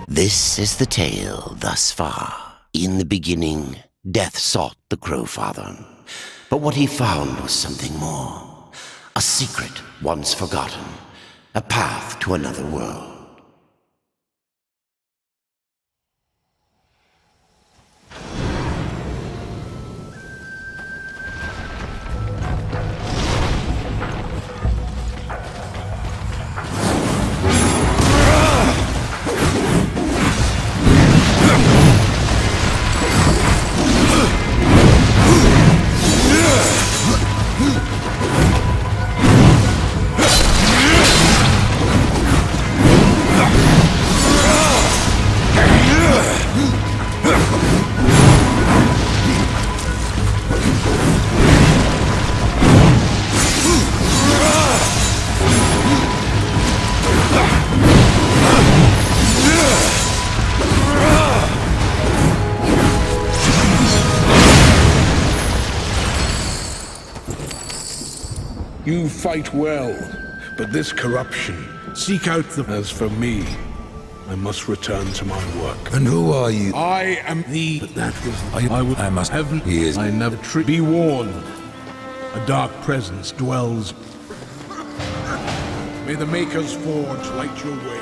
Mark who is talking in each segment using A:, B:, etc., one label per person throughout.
A: This is the tale thus far. In the beginning, Death sought the Crowfather. But what he found was something more. A secret once forgotten. A path to another world.
B: You fight well, but this corruption, seek out the... As for me, I must return to my work.
C: And who are you?
B: I am the... But that was...
C: I must have... He is...
B: I never... Be warned. A dark presence dwells. May the Maker's Forge light your way.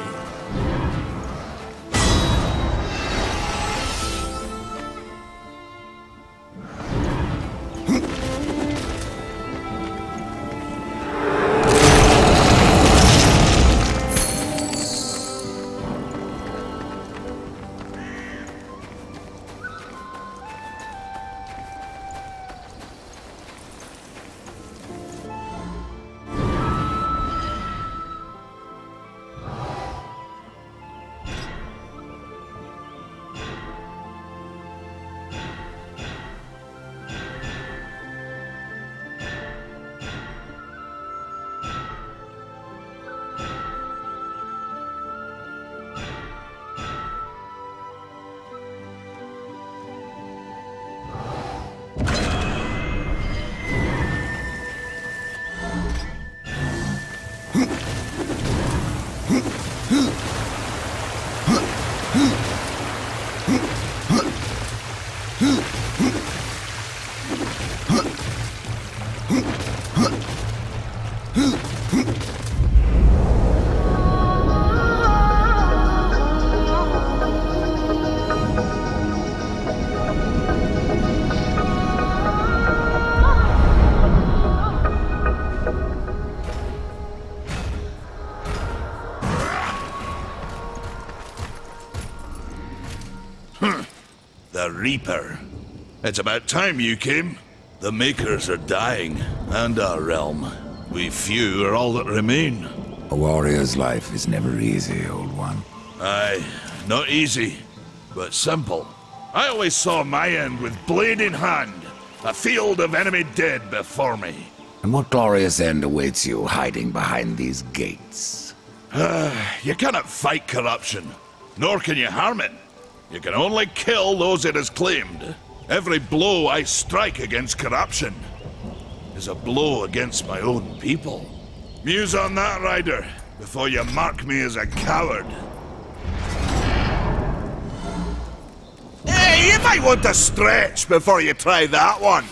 D: The Reaper. It's about time you came. The Makers are dying, and our realm. We few are all that remain.
C: A warrior's life is never easy, old one.
D: Aye, not easy, but simple. I always saw my end with blade in hand, a field of enemy dead before me.
C: And what glorious end awaits you hiding behind these gates?
D: You cannot fight corruption, nor can you harm it. You can only kill those it has claimed. Every blow I strike against corruption is a blow against my own people. Muse on that, Rider, before you mark me as a coward. Hey, you might want to stretch before you try that one.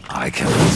C: I cannot.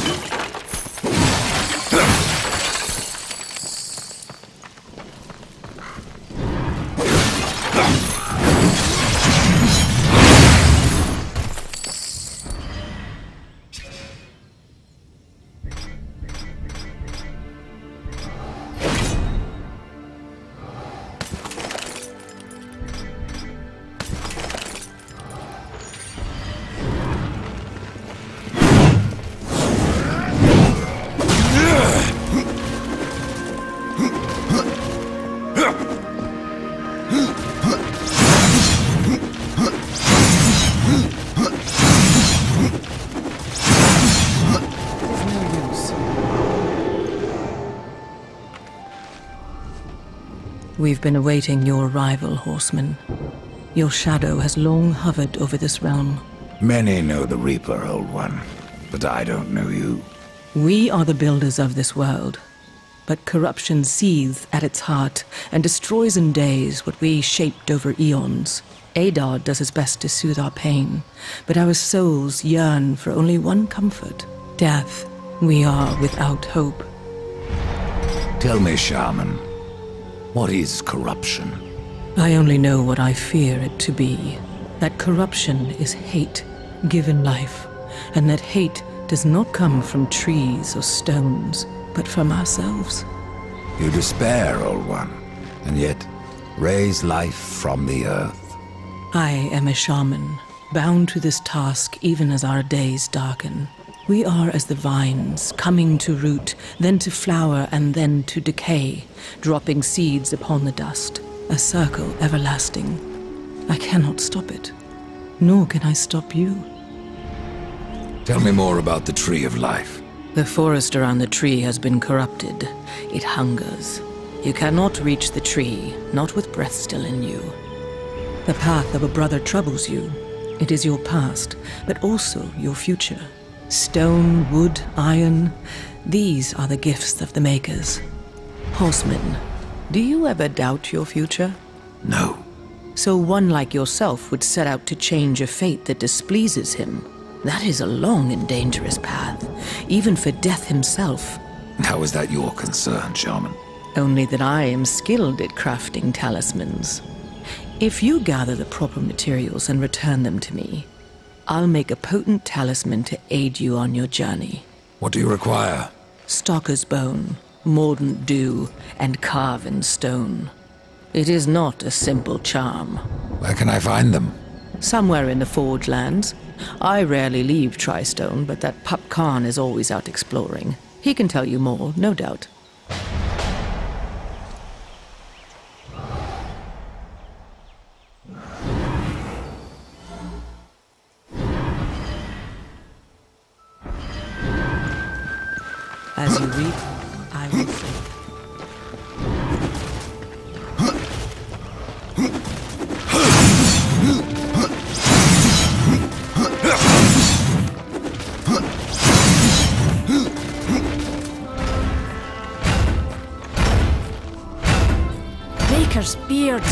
E: We've been awaiting your arrival, horseman. Your shadow has long hovered over this realm.
C: Many know the Reaper, Old One, but I don't know you.
E: We are the builders of this world, but corruption seethes at its heart and destroys in days what we shaped over eons. Adar does his best to soothe our pain, but our souls yearn for only one comfort: death. We are without hope.
C: Tell me, Shaman, what is corruption?
E: I only know what I fear it to be. That corruption is hate given life, and that hate does not come from trees or stones, but from ourselves.
C: You despair, Old One, and yet raise life from the earth.
E: I am a shaman, bound to this task even as our days darken. We are as the vines, coming to root, then to flower, and then to decay, dropping seeds upon the dust, a circle everlasting. I cannot stop it, nor can I stop you.
C: Tell me more about the Tree of Life.
E: The forest around the tree has been corrupted. It hungers. You cannot reach the tree, not with breath still in you. The path of a brother troubles you. It is your past, but also your future. Stone, wood, iron, these are the gifts of the makers. Horseman, do you ever doubt your future?
C: No.
E: So one like yourself would set out to change a fate that displeases him. That is a long and dangerous path, even for death himself.
C: How is that your concern, Shaman?
E: Only that I am skilled at crafting talismans. If you gather the proper materials and return them to me, I'll make a potent talisman to aid you on your journey.
C: What do you require?
E: Stalker's bone, mordant dew, and carven stone. It is not a simple charm.
C: Where can I find them?
E: Somewhere in the Forge Lands. I rarely leave Tristone, but that pup Khan is always out exploring. He can tell you more, no doubt. As you reap, I will sing.
F: Maker's beard.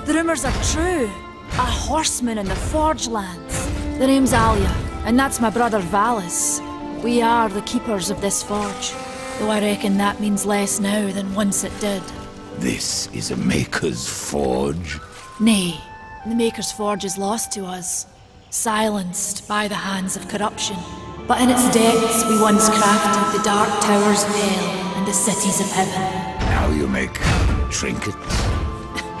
F: The rumors are true. A horseman in the Forge Lands. The name's Alia, and that's my brother Valis. We are the keepers of this forge, though I reckon that means less now than once it did.
C: This is a Maker's Forge?
F: Nay, the Maker's Forge is lost to us, silenced by the hands of corruption. But in its depths we once crafted the Dark Tower's Veil and the cities of heaven.
C: Now you make trinkets?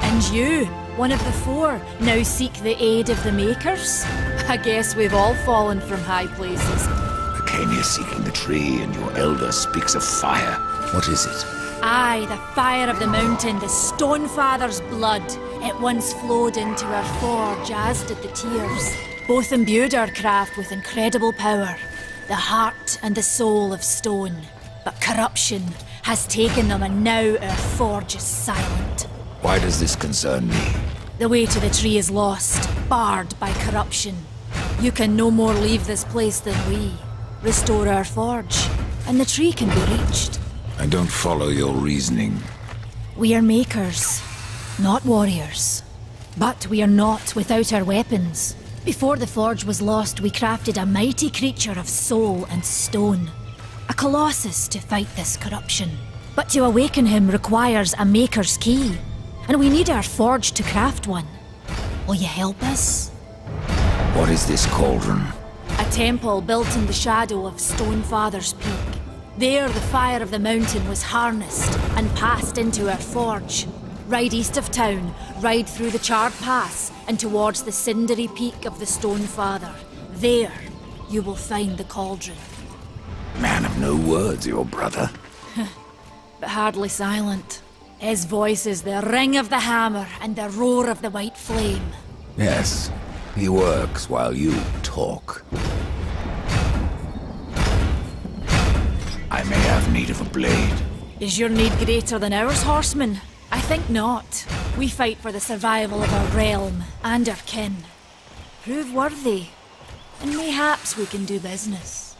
F: And you, one of the four, now seek the aid of the Makers? I guess we've all fallen from high places.
C: Came here seeking the tree, and your elder speaks of fire. What is it?
F: Aye, the fire of the mountain, the Stonefather's blood. It once flowed into our forge, as did the tears. Both imbued our craft with incredible power, the heart and the soul of stone. But corruption has taken them, and now our forge is silent.
C: Why does this concern me?
F: The way to the tree is lost, barred by corruption. You can no more leave this place than we. Restore our forge, and the tree can be reached.
C: I don't follow your reasoning.
F: We are makers, not warriors. But we are not without our weapons. Before the forge was lost, we crafted a mighty creature of soul and stone. A colossus to fight this corruption. But to awaken him requires a maker's key. And we need our forge to craft one. Will you help us?
C: What is this cauldron?
F: A temple built in the shadow of Stonefather's Peak. There the fire of the mountain was harnessed and passed into our forge. Ride east of town, ride through the charred pass and towards the cindery peak of the Stonefather. There you will find the cauldron.
C: Man of no words, your brother.
F: But hardly silent. His voice is the ring of the hammer and the roar of the white flame.
C: Yes, he works while you talk. I may have need of a blade.
F: Is your need greater than ours, horseman? I think not. We fight for the survival of our realm and our kin. Prove worthy, and mayhaps we can do business.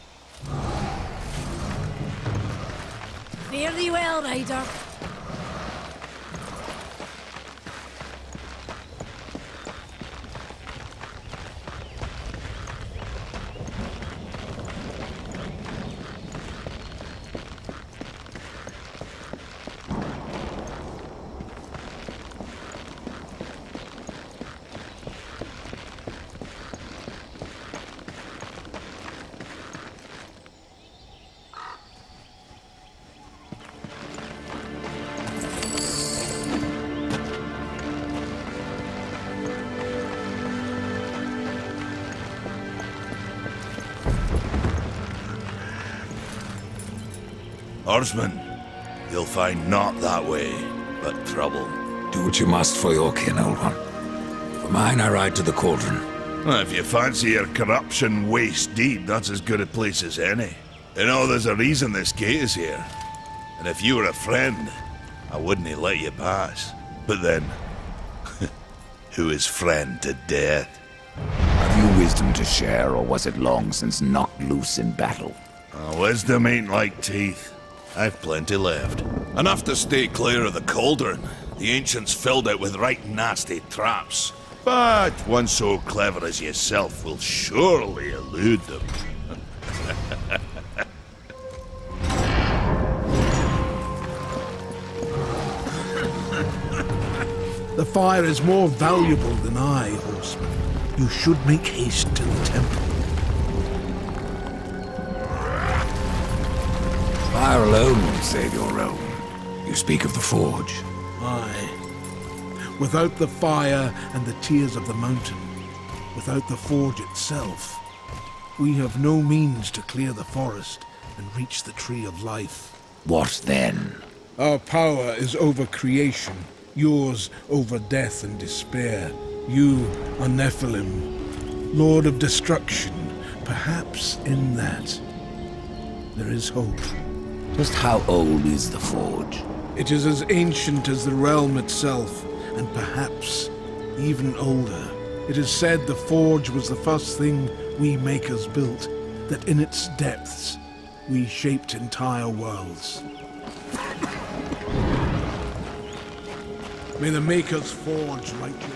F: Fare thee well, rider.
D: Horseman, you'll find naught that way, but trouble.
C: Do what you must for your kin, old one. For mine, I ride to the cauldron.
D: Well, if you fancy your corruption waist deep, that's as good a place as any. You know, there's a reason this gate is here. And if you were a friend, I wouldn't let you pass. But then, who is friend to death?
C: Have you wisdom to share, or was it long since knocked loose in battle?
D: Wisdom ain't like teeth. I've plenty left. Enough to stay clear of the cauldron. The ancients filled it with right nasty traps. But one so clever as yourself will surely elude them.
B: The fire is more valuable than I, horseman. You should make haste to the temple.
C: Fire alone won't save your realm. You speak of the forge.
B: Aye. Without the fire and the tears of the mountain, without the forge itself, we have no means to clear the forest and reach the tree of life.
C: What then?
B: Our power is over creation, yours over death and despair. You are Nephilim, Lord of Destruction. Perhaps in that there is hope.
C: Just how old is the forge?
B: It is as ancient as the realm itself, and perhaps even older. It is said the forge was the first thing we makers built, that in its depths we shaped entire worlds. May the Maker's forge light you.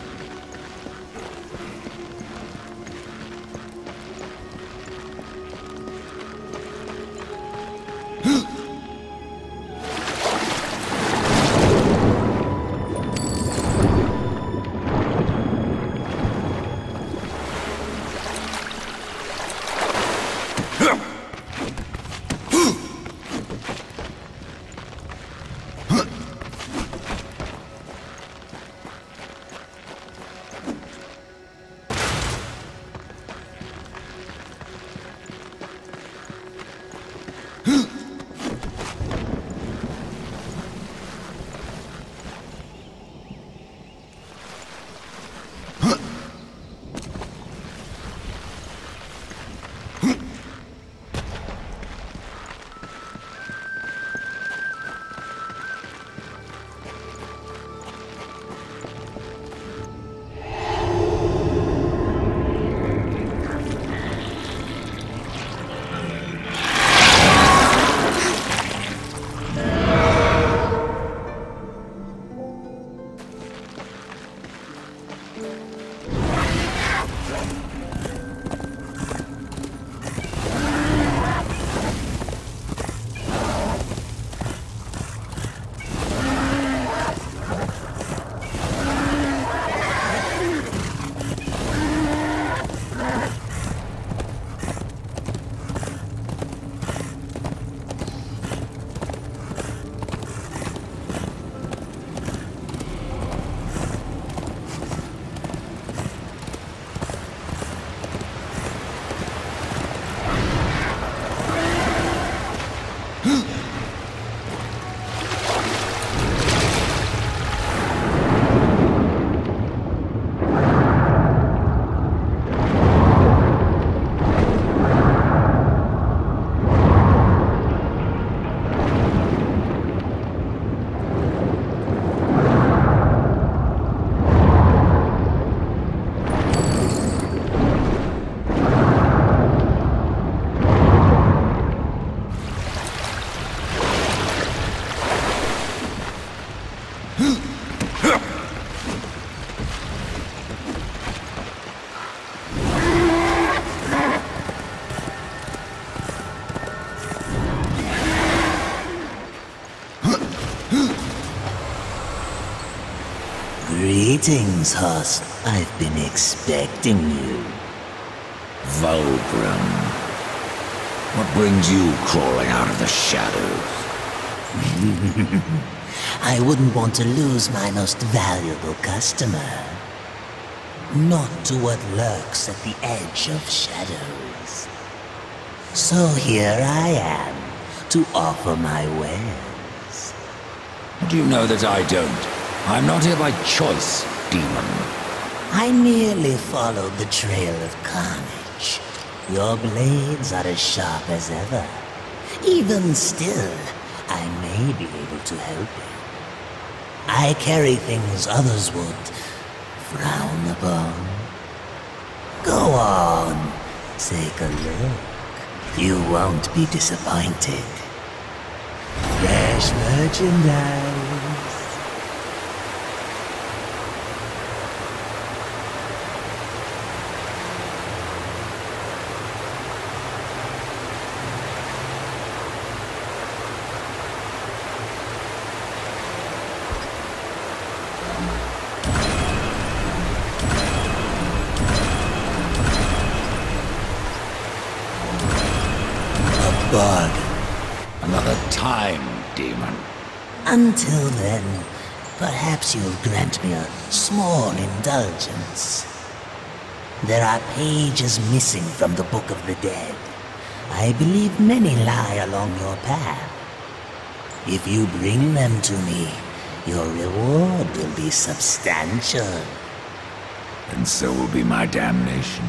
G: Greetings, host. I've been expecting you.
C: Vulgrim. What brings you crawling out of the shadows?
G: I wouldn't want to lose my most valuable customer. Not to what lurks at the edge of shadows. So here I am, to offer my wares.
C: Do you know that I don't? I'm not here by choice, demon.
G: I merely followed the trail of carnage. Your blades are as sharp as ever. Even still, I may be able to help you. I carry things others would frown upon. Go on, take a look. You won't be disappointed. Fresh merchandise.
C: Bud. Another time, demon.
G: Until then, perhaps you'll grant me a small indulgence. There are pages missing from the Book of the Dead. I believe many lie along your path. If you bring them to me, your reward will be substantial.
C: And so will be my damnation.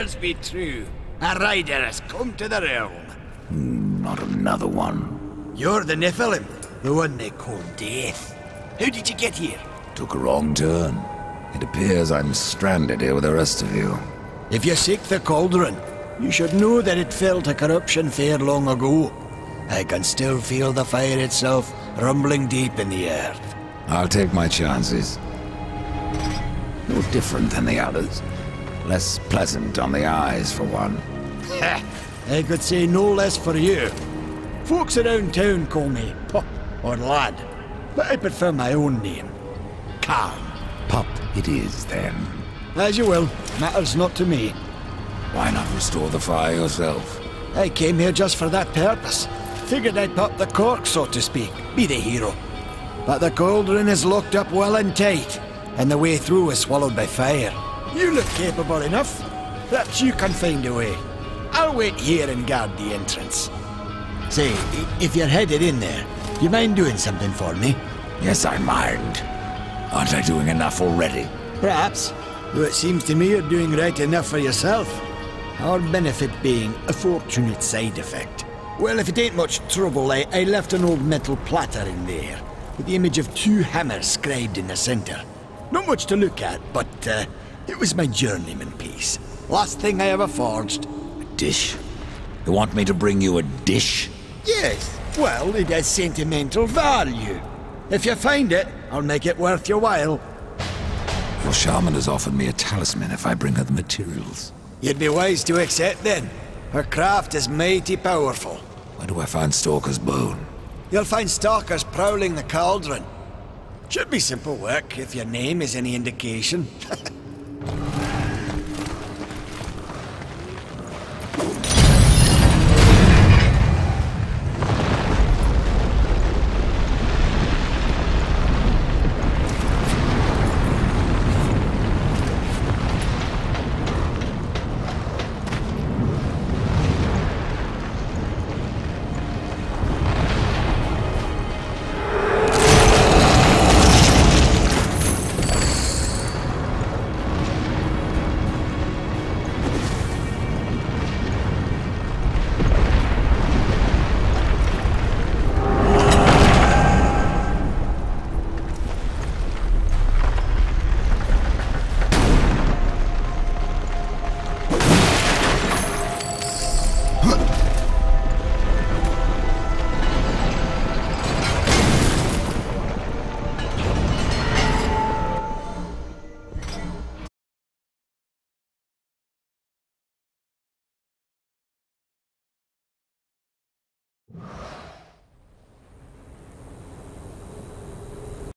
H: tales be true, a rider has come to the realm.
C: Not another one.
H: You're the Nephilim, the one they call Death. How did you get here?
C: Took a wrong turn. It appears I'm stranded here with the rest of you.
H: If you seek the cauldron, you should know that it fell to corruption fair long ago. I can still feel the fire itself rumbling deep in the earth.
C: I'll take my chances. No different than the others. Less pleasant on the eyes, for one.
H: Ha! I could say no less for you. Folks around town call me Pup or Lad, but I prefer my own name. Calm.
C: Pup it is, then.
H: As you will. Matters not to me.
C: Why not restore the fire yourself?
H: I came here just for that purpose. Figured I'd pop the cork, so to speak. Be the hero. But the cauldron is locked up well and tight, and the way through is swallowed by fire. You look capable enough. Perhaps you can find a way. I'll wait here and guard the entrance. Say, if you're headed in there, you mind doing something for me?
C: Yes, I mind. Aren't I doing enough already?
H: Perhaps. Though it seems to me you're doing right enough for yourself. Our benefit being a fortunate side effect. Well, if it ain't much trouble, I left an old metal platter in there, with the image of 2 hammers scribed in the center. Not much to look at, but it was my journeyman piece. Last thing I ever forged.
C: A dish? You want me to bring you a dish?
H: Yes, well, it has sentimental value. If you find it, I'll make it worth your while.
C: Your shaman has offered me a talisman if I bring her the materials.
H: You'd be wise to accept then. Her craft is mighty powerful.
C: Where do I find Stalker's bone?
H: You'll find stalkers prowling the cauldron. Should be simple work if your name is any indication.